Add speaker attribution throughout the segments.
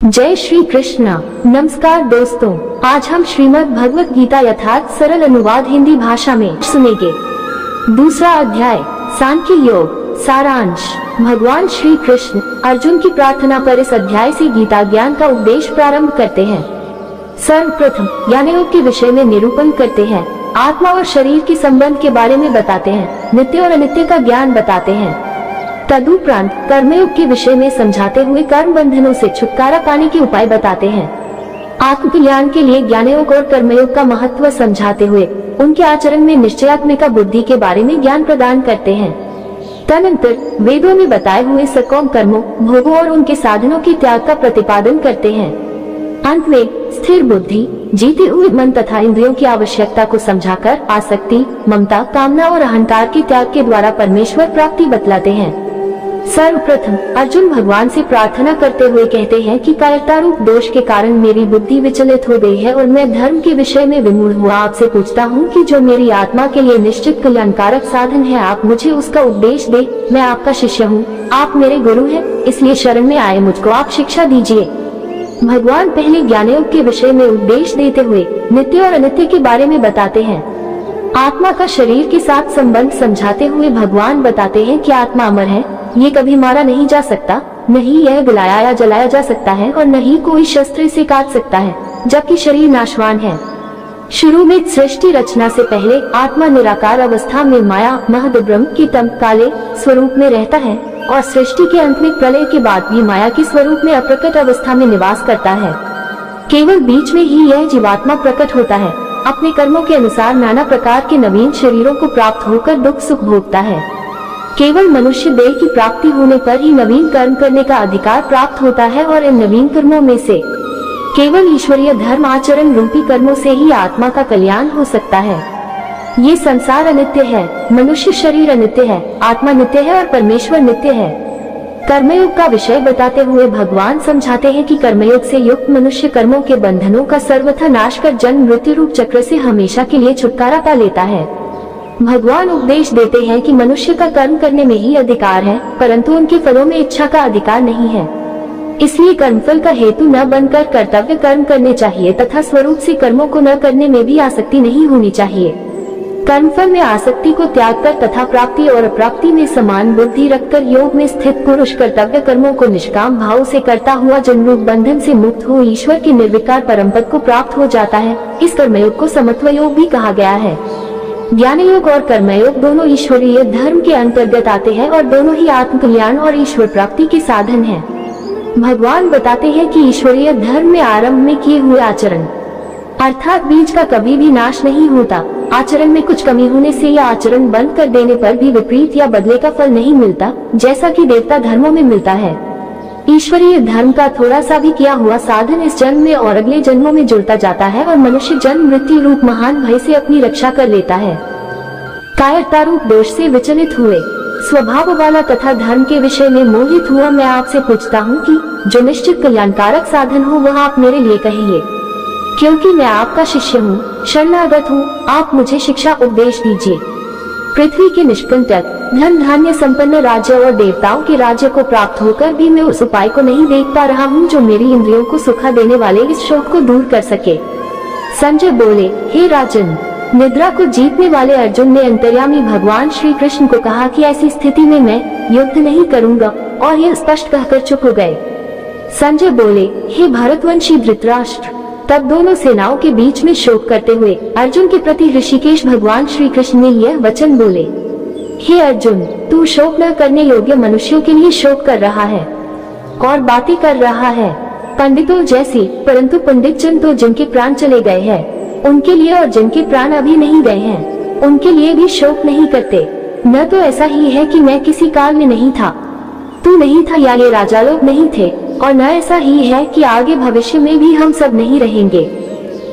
Speaker 1: जय श्री कृष्ण। नमस्कार दोस्तों, आज हम श्रीमद् भगवत गीता यथार्थ सरल अनुवाद हिंदी भाषा में सुनेंगे। दूसरा अध्याय, सांख्य योग सारांश। भगवान श्री कृष्ण अर्जुन की प्रार्थना पर इस अध्याय से गीता ज्ञान का उपदेश प्रारंभ करते हैं। सर्वप्रथम ज्ञान योग के विषय में निरूपण करते हैं, आत्मा और शरीर के संबंध के बारे में बताते हैं, नित्य और अनित्य का ज्ञान बताते हैं। तदुपरांत कर्मयोग के विषय में समझाते हुए कर्म बंधनों से छुटकारा पाने के उपाय बताते हैं। आत्मज्ञान के लिए ज्ञानयोग और कर्मयोग का महत्व समझाते हुए उनके आचरण में निश्चयात्मिका बुद्धि के बारे में ज्ञान प्रदान करते हैं। तदनंतर वेदों में बताए हुए सकौम कर्मों, भोगों और उनके साधनों के त्याग का प्रतिपादन करते हैं। अंत में स्थिर बुद्धि, जीते हुए मन तथा इंद्रियों की आवश्यकता को समझाकर आसक्ति, ममता, कामना और अहंकार के त्याग के द्वारा परमेश्वर प्राप्ति बतलाते हैं। सर्वप्रथम अर्जुन भगवान से प्रार्थना करते हुए कहते हैं कि कायरता रूप दोष के कारण मेरी बुद्धि विचलित हो गई है और मैं धर्म के विषय में विमूढ़ हुआ आपसे पूछता हूँ कि जो मेरी आत्मा के लिए निश्चित कल्याणकारक साधन है, आप मुझे उसका उपदेश दे। मैं आपका शिष्य हूँ, आप मेरे गुरु हैं, इसलिए शरण में आए मुझको आप शिक्षा दीजिए। भगवान पहले ज्ञानयोग के विषय में उपदेश देते हुए नित्य और अनित्य के बारे में बताते हैं। आत्मा का शरीर के साथ संबंध समझाते हुए भगवान बताते हैं कि आत्मा अमर है, ये कभी मारा नहीं जा सकता, नहीं यह गलाया या जलाया जा सकता है और न ही कोई शस्त्र इसे काट सकता है, जबकि शरीर नाशवान है। शुरू में सृष्टि रचना से पहले आत्मा निराकार अवस्था में माया महद ब्रह्म के तम काले स्वरूप में रहता है और सृष्टि के अंत में प्रलय के बाद भी माया के स्वरूप में अप्रकट अवस्था में निवास करता है। केवल बीच में ही यह जीवात्मा प्रकट होता है, अपने कर्मों के अनुसार नाना प्रकार के नवीन शरीरों को प्राप्त होकर दुख सुख भोगता है। केवल मनुष्य देह की प्राप्ति होने पर ही नवीन कर्म करने का अधिकार प्राप्त होता है और इन नवीन कर्मों में से केवल ईश्वरीय धर्म आचरण रूपी कर्मों से ही आत्मा का कल्याण हो सकता है। ये संसार अनित्य है, मनुष्य शरीर अनित्य है, आत्मा नित्य है और परमेश्वर नित्य है। कर्मयोग का विषय बताते हुए भगवान समझाते हैं कि कर्मयोग से युक्त मनुष्य कर्मों के बंधनों का सर्वथा नाश कर जन्म मृत्यु रूप चक्र से हमेशा के लिए छुटकारा पा लेता है। भगवान उपदेश देते हैं कि मनुष्य का कर्म करने में ही अधिकार है, परंतु उनके फलों में इच्छा का अधिकार नहीं है। इसलिए कर्मफल का हेतु न बनकर कर्तव्य कर्म करने चाहिए तथा स्वरूप से कर्मों को न करने में भी आसक्ति नहीं होनी चाहिए। कर्मफल में आसक्ति को त्याग कर तथा प्राप्ति और अप्राप्ति में समान बुद्धि रखकर योग में स्थित पुरुष कर्तव्य कर्मों को निष्काम भाव से करता हुआ जन्म रूप बंधन से मुक्त हो ईश्वर के निर्विकार परम पद को प्राप्त हो जाता है। इस कर्मयोग को समत्व योग भी कहा गया है। ज्ञान योग और कर्मयोग दोनों ईश्वरीय धर्म के अंतर्गत आते हैं और दोनों ही आत्म कल्याण और ईश्वर प्राप्ति के साधन हैं। भगवान बताते हैं कि ईश्वरीय धर्म में आरंभ में किए हुए आचरण अर्थात बीज का कभी भी नाश नहीं होता। आचरण में कुछ कमी होने से या आचरण बंद कर देने पर भी विपरीत या बदले का फल नहीं मिलता, जैसा कि देवता धर्मों में मिलता है। ईश्वरीय धर्म का थोड़ा सा भी किया हुआ साधन इस जन्म में और अगले जन्मों में जुड़ता जाता है और मनुष्य जन्म मृत्यु रूप महान भय से अपनी रक्षा कर लेता है। कायरता रूप दोष से विचलित हुए स्वभाव वाला तथा धर्म के विषय में मोहित हुआ मैं आपसे पूछता हूँ कि जो निश्चित कल्याणकारक साधन हो वह आप मेरे लिए कहिए, क्योंकि मैं आपका शिष्य हूँ, शरणागत हूँ, आप मुझे शिक्षा उपदेश दीजिए। पृथ्वी के निष्कंटक धन धान्य संपन्न राज्य और देवताओं के राज्य को प्राप्त होकर भी मैं उस उपाय को नहीं देख पा रहा हूँ जो मेरी इंद्रियों को सुखा देने वाले इस शोक को दूर कर सके। संजय बोले, हे राजन, निद्रा को जीतने वाले अर्जुन ने अंतर्यामी भगवान श्री कृष्ण को कहा कि ऐसी स्थिति में मैं युद्ध नहीं करूँगा और यह स्पष्ट कहकर चुप हो गए। संजय बोले, हे भारतवंशी धृतराष्ट्र। तब दोनों सेनाओं के बीच में शोक करते हुए अर्जुन के प्रति ऋषिकेश भगवान श्री कृष्ण ने यह वचन बोले, हे अर्जुन, तू शोक न करने योग्य मनुष्यों के लिए शोक कर रहा है और बातें कर रहा है, पंडितों जैसी, परंतु पंडित जन तो जिनके प्राण चले गए हैं उनके लिए और जिनके प्राण अभी नहीं गए हैं उनके लिए भी शोक नहीं करते। न तो ऐसा ही है कि मैं किसी काल में नहीं था, तू नहीं था या ये राजा लोग नहीं थे, और न ऐसा ही है कि आगे भविष्य में भी हम सब नहीं रहेंगे।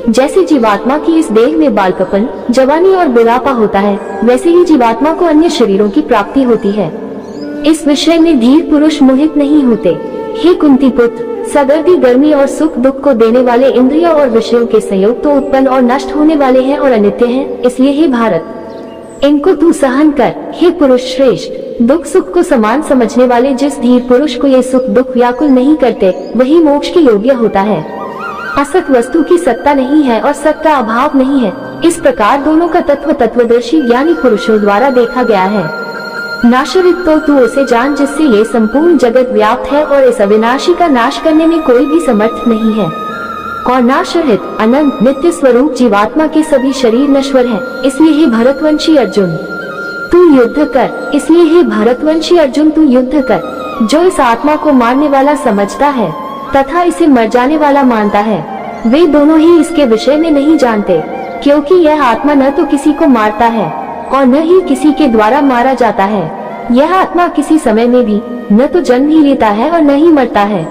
Speaker 1: जैसे जीवात्मा की इस देह में बालकपन, जवानी और बुढ़ापा होता है, वैसे ही जीवात्मा को अन्य शरीरों की प्राप्ति होती है। इस विषय में धीर पुरुष मोहित नहीं होते। हे कुंती पुत्र, सदर्दी गर्मी और सुख दुख को देने वाले इंद्रियों और विषयों के संयोग तो उत्पन्न और नष्ट होने वाले हैं और अनित्य हैं। इसलिए हे भारत, इनको तू सहन कर। हे पुरुष श्रेष्ठ, दुख सुख को समान समझने वाले जिस धीर पुरुष को ये सुख दुख व्याकुल नहीं करते, वही मोक्ष के योग्य होता है। असत वस्तु की सत्ता नहीं है और सत का अभाव नहीं है। इस प्रकार दोनों का तत्व तत्वदर्शी ज्ञानी पुरुषों द्वारा देखा गया है। नाशरित तो तू उसे जान जिससे ये संपूर्ण जगत व्याप्त है और इस अविनाशी का नाश करने में कोई भी समर्थ नहीं है। और नाशरहित अनंत नित्य स्वरूप जीवात्मा के सभी शरीर नश्वर हैं। इसलिए हे भरतवंशी अर्जुन तू युद्ध कर। इसलिए हे भरतवंशी अर्जुन तू युद्ध कर। जो इस आत्मा को मारने वाला समझता है तथा इसे मर जाने वाला मानता है, वे दोनों ही इसके विषय में नहीं जानते, क्योंकि यह आत्मा न तो किसी को मारता है और न ही किसी के द्वारा मारा जाता है। यह आत्मा किसी समय में भी न तो जन्म ही लेता है और न ही मरता है,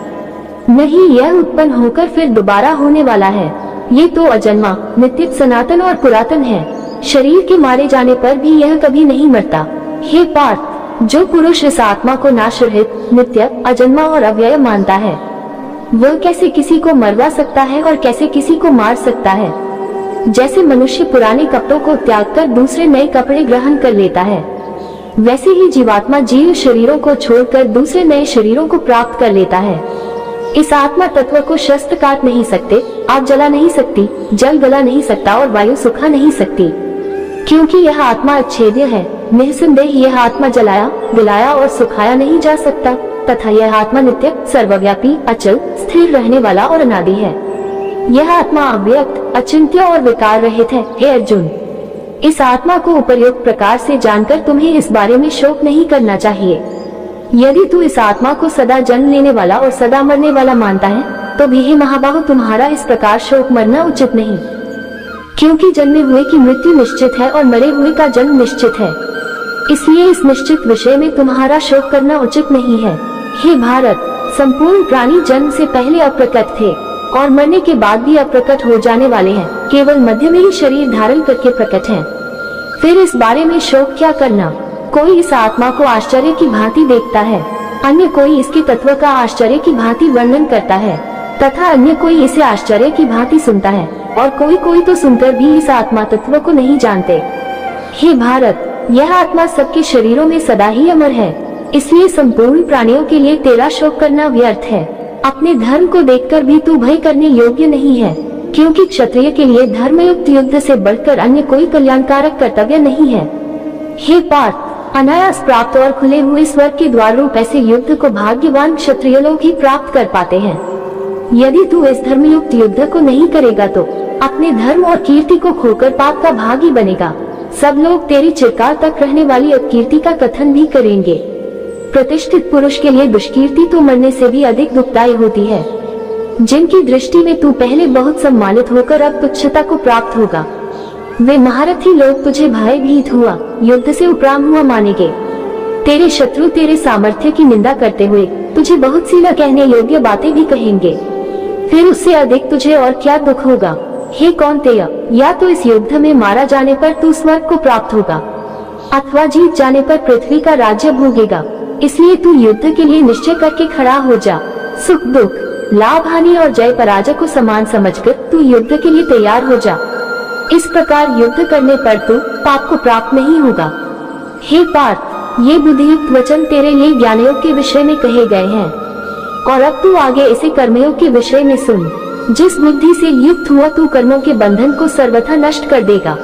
Speaker 1: न ही यह उत्पन्न होकर फिर दोबारा होने वाला है। ये तो अजन्मा, नित्य, सनातन और पुरातन है। शरीर के मारे जाने पर भी यह कभी नहीं मरता। हे पार्थ, जो पुरुष इस आत्मा को नाशरहित, नित्य, अजन्मा और अव्यय मानता है, वह कैसे किसी को मरवा सकता है और कैसे किसी को मार सकता है। जैसे मनुष्य पुराने कपड़ों को त्याग कर दूसरे नए कपड़े ग्रहण कर लेता है, वैसे ही जीवात्मा जीव शरीरों को छोड़कर दूसरे नए शरीरों को प्राप्त कर लेता है। इस आत्मा तत्व को शस्त्र काट नहीं सकते, आग जला नहीं सकती, जल गला नहीं सकता और वायु सुखा नहीं सकती, क्योंकि यह आत्मा अच्छेद्य है। निःसंदेह यह आत्मा जलाया, गलाया और सुखाया नहीं जा सकता, तथा यह आत्मा नित्य, सर्वव्यापी, अचल, स्थिर रहने वाला और अनादि है। यह आत्मा अव्यक्त, अचिंत्य और विकार रहित है। हे अर्जुन, इस आत्मा को उपर्युक्त प्रकार से जानकर तुम्हें इस बारे में शोक नहीं करना चाहिए। यदि तू इस आत्मा को सदा जन्म लेने वाला और सदा मरने वाला मानता है, तो भी हे महाबाहु, तुम्हारा इस प्रकार शोक मरना उचित नहीं, क्योंकि जन्मे हुए की मृत्यु निश्चित है और मरे हुए का जन्म निश्चित है। इसलिए इस निश्चित विषय में तुम्हारा शोक करना उचित नहीं है। हे भारत, संपूर्ण प्राणी जन्म से पहले अप्रकट थे और मरने के बाद भी अप्रकट हो जाने वाले हैं, केवल मध्य में ही शरीर धारण करके प्रकट हैं। फिर इस बारे में शोक क्या करना। कोई इस आत्मा को आश्चर्य की भांति देखता है, अन्य कोई इसके तत्व का आश्चर्य की भांति वर्णन करता है, तथा अन्य कोई इसे आश्चर्य की भांति सुनता है, और कोई तो सुनकर भी इस आत्मा तत्व को नहीं जानते। हे भारत, यह आत्मा सबके शरीरों में सदा ही अमर है, इसलिए संपूर्ण प्राणियों के लिए तेरा शोक करना व्यर्थ है। अपने धर्म को देखकर भी तू भय करने योग्य नहीं है, क्योंकि क्षत्रिय के लिए धर्मयुक्त युद्ध से बढ़कर अन्य कोई कल्याणकारक कर्तव्य नहीं है। हे पार्थ, अनायास प्राप्त और खुले हुए स्वर्ग के द्वार रूप ऐसे युद्ध को भाग्यवान क्षत्रिय लोग ही प्राप्त कर पाते हैं। यदि तू इस धर्मयुक्त युद्ध को नहीं करेगा तो अपने धर्म और कीर्ति को खोकर पाप का भागी बनेगा। सब लोग तेरी चिरकाल तक रहने वाली अपकीर्ति का कथन भी करेंगे। प्रतिष्ठित पुरुष के लिए दुष्कीर्ति तो मरने से भी अधिक दुखदायी होती है। जिनकी दृष्टि में तू पहले बहुत सम्मानित होकर अब तुच्छता को प्राप्त होगा, वे महारथी लोग तुझे भयभीत हुआ, युद्ध से उपराम हुआ मानेंगे। तेरे शत्रु तेरे सामर्थ्य की निंदा करते हुए तुझे बहुत सी न कहने योग्य बातें भी कहेंगे। फिर उससे अधिक तुझे और क्या दुख होगा। हे कौन्तेय, या तो इस युद्ध में मारा जाने पर तू स्वर्ग को प्राप्त होगा, अथवा जीत जाने पर पृथ्वी का राज्य भोगेगा। इसलिए तू युद्ध के लिए निश्चय करके खड़ा हो जा। सुख दुख, लाभ हानि और जय पराजय को समान समझकर तू युद्ध के लिए तैयार हो जा। इस प्रकार युद्ध करने पर तू पाप को प्राप्त नहीं होगा। हे पार्थ, ये बुद्धियुक्त वचन तेरे लिए ज्ञानयोग के विषय में कहे गए हैं, और अब तू आगे इसे कर्मयोग के विषय में सुन। जिस बुद्धि से युक्त हुआ तू कर्मों के बंधन को सर्वथा नष्ट कर देगा।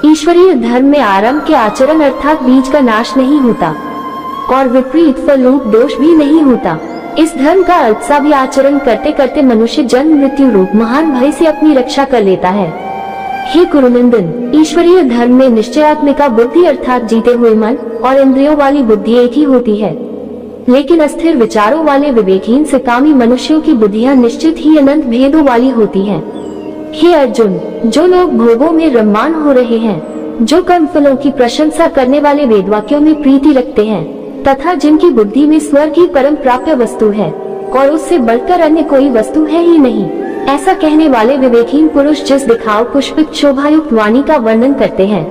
Speaker 1: ईश्वरीय धर्म में आरंभ के आचरण अर्थात बीज का नाश नहीं होता और विपरीत फल रूप दोष भी नहीं होता। इस धर्म का अल्पसा भी आचरण करते करते मनुष्य जन्म मृत्यु रूप महान भय से अपनी रक्षा कर लेता है। हे कुरुनंदन, ईश्वरीय धर्म में निश्चयात्मिका बुद्धि अर्थात जीते हुए मन और इंद्रियों वाली बुद्धि एक ही होती है, लेकिन अस्थिर विचारों वाले विवेकहीन से कामी मनुष्यों की बुद्धियां निश्चित ही अनंत भेदों वाली होती हैं। हे अर्जुन, जो लोग भोगों में रममान हो रहे हैं, जो कर्म फलों की प्रशंसा करने वाले वेदवाक्यों में प्रीति रखते हैं, तथा जिनकी बुद्धि में स्वर्ग ही परम प्राप्य वस्तु है और उससे बढ़कर अन्य कोई वस्तु है ही नहीं, ऐसा कहने वाले विवेकहीन पुरुष जिस दिखाव पुष्पित शोभायुक्त वाणी का वर्णन करते हैं,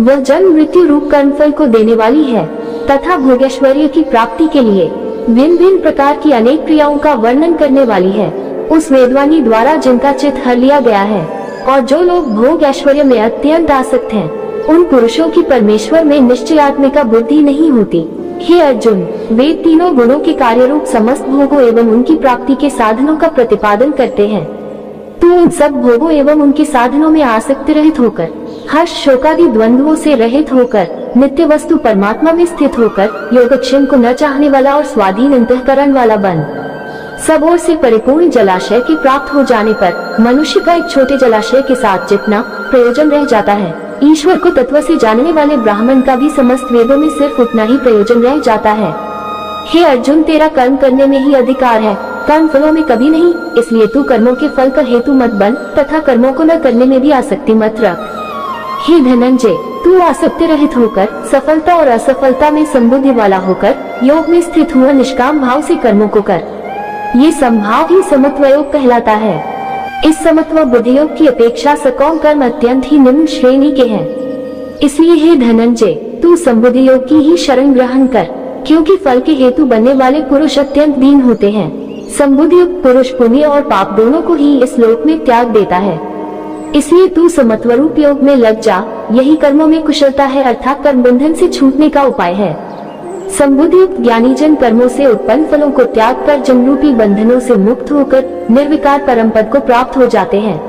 Speaker 1: वह जन्म मृत्यु रूप कर्मफल को देने वाली है तथा भोगैश्वर्य की प्राप्ति के लिए भिन्न भिन्न प्रकार की अनेक क्रियाओं का वर्णन करने वाली है। उस वेदवाणी द्वारा जिनका चित्त हर लिया गया है, और जो लोग भोग ऐश्वर्य में अत्यंत आसक्त हैं, उन पुरुषों की परमेश्वर में निश्चयात्मिका बुद्धि नहीं होती। हे अर्जुन, वे तीनों गुणों के कार्य रूप समस्त भोगों एवं उनकी प्राप्ति के साधनों का प्रतिपादन करते हैं। तू उन सब भोगों एवं उनके साधनों में आसक्ति रहित होकर, हर्ष शोकादि द्वंद्वों से रहित होकर, नित्य वस्तु परमात्मा में स्थित होकर, योगक्षेम को न चाहने वाला और स्वाधीन अंतःकरण वाला बन। सब ओर से परिपूर्ण जलाशय के प्राप्त हो जाने पर मनुष्य का एक छोटे जलाशय के साथ जितना प्रयोजन रह जाता है, ईश्वर को तत्व से जानने वाले ब्राह्मण का भी समस्त वेदों में सिर्फ उतना ही प्रयोजन रह जाता है। हे अर्जुन, तेरा कर्म करने में ही अधिकार है, कर्म फलों में कभी नहीं। इसलिए तू कर्मों के फल का हेतु मत बन तथा कर्मों को न करने में भी आसक्ति मत रख। हे धनंजय, तू आसक्ति रहित होकर, सफलता और असफलता में संबुद्धि वाला होकर, योग में स्थित हुआ निष्काम भाव से कर्मों को कर। ये समभाव ही समत्व योग कहलाता है। इस समत्व बुद्धि योग की अपेक्षा सकौम कर्म अत्यंत ही निम्न श्रेणी के हैं। इसलिए हे धनंजय, तू संबुद्धि योग की ही शरण ग्रहण कर, क्योंकि फल के हेतु बनने वाले पुरुष अत्यंत दीन होते हैं। संबुद्धि युक्त पुरुष पुण्य और पाप दोनों को ही इस लोक में त्याग देता है। इसलिए तू समत्व रूप योग में लग जा, यही कर्मों में कुशलता है, अर्थात कर्म बंधन से छूटने का उपाय है। संबुद्धि युक्त ज्ञानी जन कर्मों से उत्पन्न फलों को त्याग कर जन्म रूपी बंधनों से मुक्त होकर निर्विकार परम पद को प्राप्त हो जाते हैं।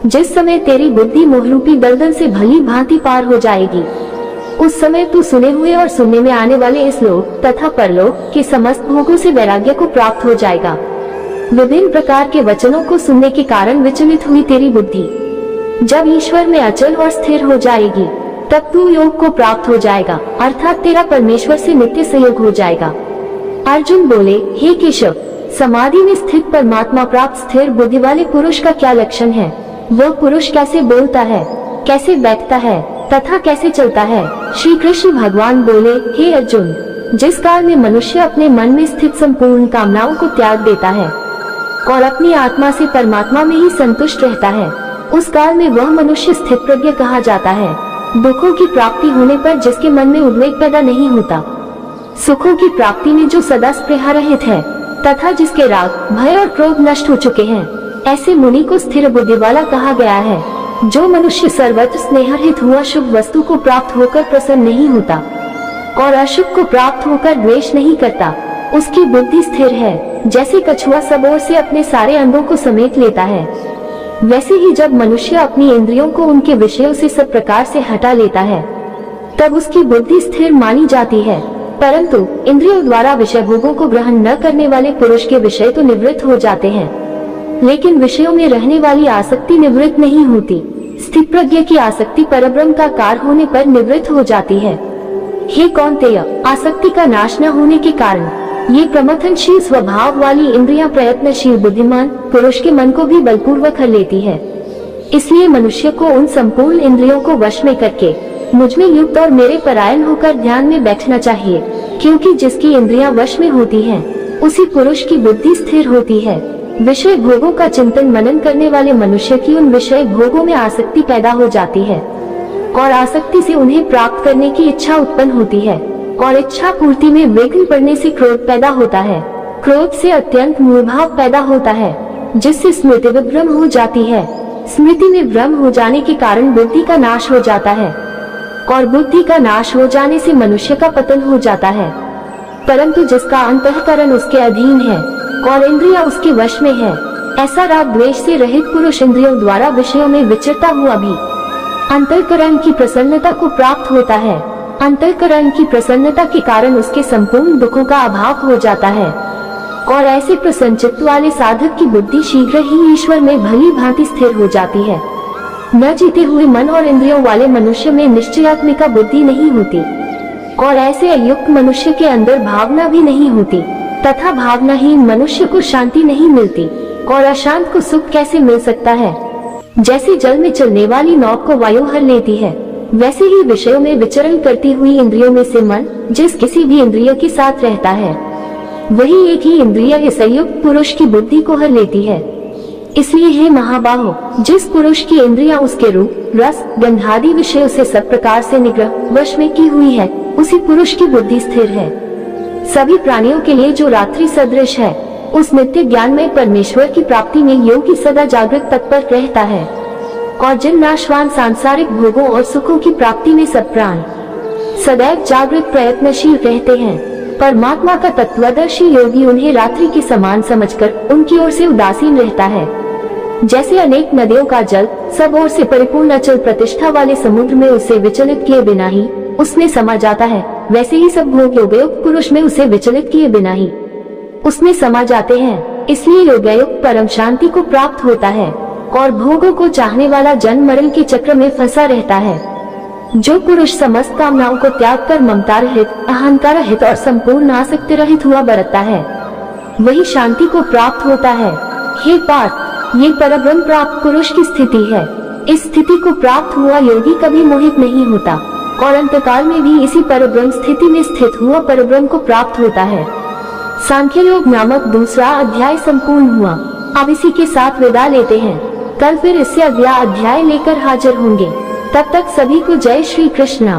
Speaker 1: जिस समय तेरी बुद्धि मोहरूपी दलदल से भली भांति पार हो जाएगी, उस समय तू सुने हुए और सुनने में आने वाले इस लोक तथा परलोक के समस्त भोगों से वैराग्य को प्राप्त हो जाएगा। विभिन्न प्रकार के वचनों को सुनने के कारण विचलित हुई तेरी बुद्धि जब ईश्वर में अचल और स्थिर हो जाएगी, तब तू योग को प्राप्त हो जाएगा, अर्थात तेरा परमेश्वर से नित्य सहयोग हो जाएगा। अर्जुन बोले, हे केशव, समाधि में स्थित परमात्मा प्राप्त स्थिर बुद्धि वाले पुरुष का क्या लक्षण है? वह पुरुष कैसे बोलता है, कैसे बैठता है तथा कैसे चलता है? श्री कृष्ण भगवान बोले, हे अर्जुन, जिस काल में मनुष्य अपने मन में स्थित संपूर्ण कामनाओं को त्याग देता है और अपनी आत्मा से परमात्मा में ही संतुष्ट रहता है, उस काल में वह मनुष्य स्थित प्रज्ञ कहा जाता है। दुखों की प्राप्ति होने पर जिसके मन में उद्वेग पैदा नहीं होता, सुखों की प्राप्ति में जो सदा स्पृहा रहित है तथा जिसके राग, भय और क्रोध नष्ट हो चुके हैं, ऐसे मुनि को स्थिर बुद्धि वाला कहा गया है। जो मनुष्य सर्वत्र स्नेहरहित हुआ शुभ वस्तु को प्राप्त होकर प्रसन्न नहीं होता और अशुभ को प्राप्त होकर द्वेष नहीं करता, उसकी बुद्धि स्थिर है। जैसे कछुआ सब ओर से अपने सारे अंगों को समेट लेता है, वैसे ही जब मनुष्य अपनी इंद्रियों को उनके विषयों से सब प्रकार से हटा लेता है, तब उसकी बुद्धि स्थिर मानी जाती है। परंतु इंद्रियों द्वारा विषय भोगों को ग्रहण न करने वाले पुरुष के विषय तो निवृत्त हो जाते हैं, लेकिन विषयों में रहने वाली आसक्ति निवृत्त नहीं होती। स्थित प्रज्ञ की आसक्ति परब्रह्म का कार होने पर निवृत्त हो जाती है। हे कौन्तेय, आसक्ति का नाश न होने के कारण ये प्रमथनशील स्वभाव वाली इंद्रियां प्रयत्नशील बुद्धिमान पुरुष के मन को भी बलपूर्वक हर लेती है। इसलिए मनुष्य को उन संपूर्ण इंद्रियों को वश में करके मुझ में युक्त और मेरे परायण होकर ध्यान में बैठना चाहिए, क्योंकि जिसकी इंद्रियां वश में होती हैं, उसी पुरुष की बुद्धि स्थिर होती है। विषय भोगों का चिंतन मनन करने वाले मनुष्य की उन विषय भोगों में आसक्ति पैदा हो जाती है और आसक्ति से उन्हें प्राप्त करने की इच्छा उत्पन्न होती है और इच्छा पूर्ति में विघ्न पड़ने से क्रोध पैदा होता है। क्रोध से अत्यंत मूढ़भाव पैदा होता है, जिससे स्मृति विभ्रम हो जाती है। स्मृति में भ्रम हो जाने के कारण बुद्धि का नाश हो जाता है और बुद्धि का नाश हो जाने से मनुष्य का पतन हो जाता है। परंतु जिसका अंतःकरण उसके अधीन है और इंद्रियां उसके वश में है, ऐसा राग द्वेष से रहित पुरुष इंद्रियों द्वारा विषयों में विचरता हुआ भी अंतःकरण की प्रसन्नता को प्राप्त होता है। अंतःकरण की प्रसन्नता के कारण उसके संपूर्ण दुखों का अभाव हो जाता है और ऐसे प्रसन्न चित्त वाले साधक की बुद्धि शीघ्र ही ईश्वर में भली भांति स्थिर हो जाती है। न जीते हुए मन और इंद्रियों वाले मनुष्य में निश्चयात्मिका बुद्धि नहीं होती और ऐसे अयुक्त मनुष्य के अंदर भावना भी नहीं होती तथा भावनाहीन मनुष्य को शांति नहीं मिलती। और अशांत को सुख कैसे मिल सकता है? जैसे जल में चलने वाली नौक को वायु हर लेती है, वैसे ही विषयों में विचरण करती हुई इंद्रियों में से मन जिस किसी भी इंद्रिय के साथ रहता है, वही एक ही इंद्रिय संयुक्त पुरुष की बुद्धि को हर लेती है। इसलिए हे महाबाहो, जिस पुरुष की इंद्रियां उसके रूप, रस, गंधादि विषयों से सब प्रकार से निग्रह वश में की हुई है, उसी पुरुष की बुद्धि स्थिर है। सभी प्राणियों के लिए जो रात्रि सदृश है, उस नित्य ज्ञान में परमेश्वर की प्राप्ति में योगी सदा जागृत तत्पर रहता है। और जिन नाशवान सांसारिक भोगों और सुखों की प्राप्ति में सब प्राण सदैव जागृत प्रयत्नशील रहते हैं, परमात्मा का तत्वदर्शी योगी उन्हें रात्रि के समान समझकर उनकी ओर से उदासीन रहता है। जैसे अनेक नदियों का जल सब ओर से परिपूर्ण अचल प्रतिष्ठा वाले समुद्र में उसे विचलित किए बिना ही उसमें समा जाता है, वैसे ही सब भोग योगयुक्त पुरुष में उसे विचलित किए बिना ही उसमें समा जाते हैं। इसलिए योगयुक्त परम शांति को प्राप्त होता है और भोगों को चाहने वाला जन्म मरण के चक्र में फंसा रहता है। जो पुरुष समस्त कामनाओं को त्याग कर ममता रहित, अहंकार रहित और संपूर्ण आसक्ति रहित हुआ बरतता है, वही शांति को प्राप्त होता है। हे पार्थ, ये परब्रह्म प्राप्त पुरुष की स्थिति है। इस स्थिति को प्राप्त हुआ योगी कभी मोहित नहीं होता और अंतकाल में भी इसी परब्रह्म स्थिति में स्थित हुआ परब्रह्म को प्राप्त होता है। सांख्य योग नामक दूसरा अध्याय संपूर्ण हुआ। अब इसी के साथ विदा लेते हैं। कल फिर इससे अगला अध्याय लेकर हाजिर होंगे। तब तक सभी को जय श्री कृष्ण।